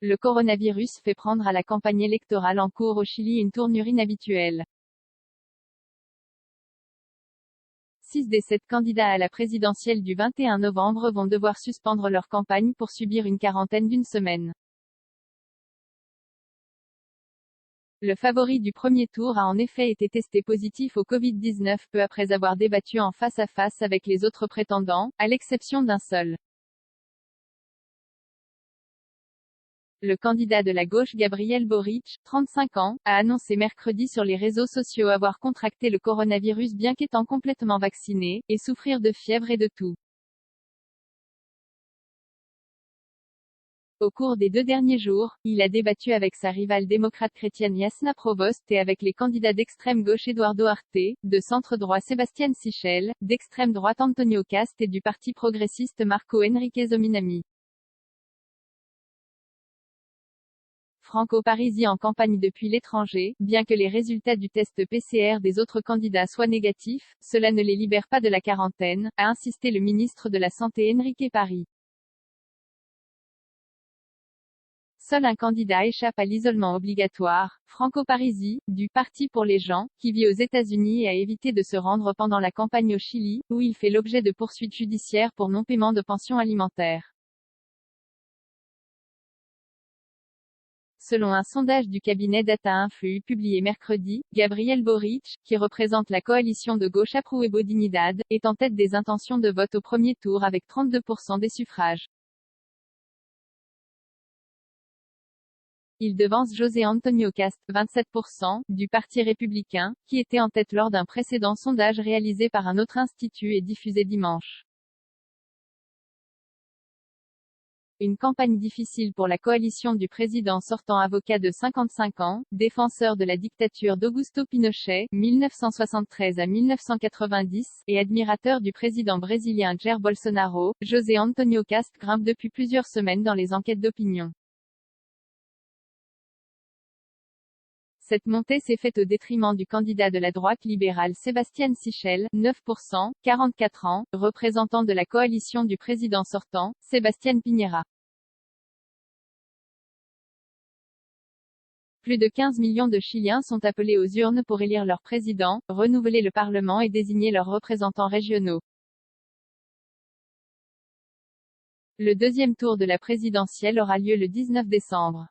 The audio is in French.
Le coronavirus fait prendre à la campagne électorale en cours au Chili une tournure inhabituelle. 6 des 7 candidats à la présidentielle du 21 novembre vont devoir suspendre leur campagne pour subir une quarantaine d'une semaine. Le favori du premier tour a en effet été testé positif au Covid-19 peu après avoir débattu en face à face avec les autres prétendants, à l'exception d'un seul. Le candidat de la gauche Gabriel Boric, 35 ans, a annoncé mercredi sur les réseaux sociaux avoir contracté le coronavirus bien qu'étant complètement vacciné, et souffrir de fièvre et de toux. Au cours des 2 derniers jours, il a débattu avec sa rivale démocrate chrétienne Jasna Provost et avec les candidats d'extrême gauche Eduardo Arte, de centre-droit Sebastián Sichel, d'extrême droite Antonio Cast et du parti progressiste Marco Enrique Zominami. Franco Parisi en campagne depuis l'étranger, bien que les résultats du test PCR des autres candidats soient négatifs, cela ne les libère pas de la quarantaine, a insisté le ministre de la Santé Enrique Parry. Seul un candidat échappe à l'isolement obligatoire, Franco Parisi, du Parti pour les gens, qui vit aux États-Unis et a évité de se rendre pendant la campagne au Chili, où il fait l'objet de poursuites judiciaires pour non-paiement de pensions alimentaires. Selon un sondage du cabinet Data Influ publié mercredi, Gabriel Boric, qui représente la coalition de gauche Apruebo Dignidad, est en tête des intentions de vote au premier tour avec 32% des suffrages. Il devance José Antonio Cast, 27%, du Parti républicain, qui était en tête lors d'un précédent sondage réalisé par un autre institut et diffusé dimanche. Une campagne difficile pour la coalition du président sortant avocat de 55 ans, défenseur de la dictature d'Augusto Pinochet, 1973 à 1990, et admirateur du président brésilien Jair Bolsonaro, José Antonio Cast grimpe depuis plusieurs semaines dans les enquêtes d'opinion. Cette montée s'est faite au détriment du candidat de la droite libérale Sebastián Sichel, 9%, 44 ans, représentant de la coalition du président sortant, Sebastián Piñera. Plus de 15 millions de Chiliens sont appelés aux urnes pour élire leur président, renouveler le Parlement et désigner leurs représentants régionaux. Le deuxième tour de la présidentielle aura lieu le 19 décembre.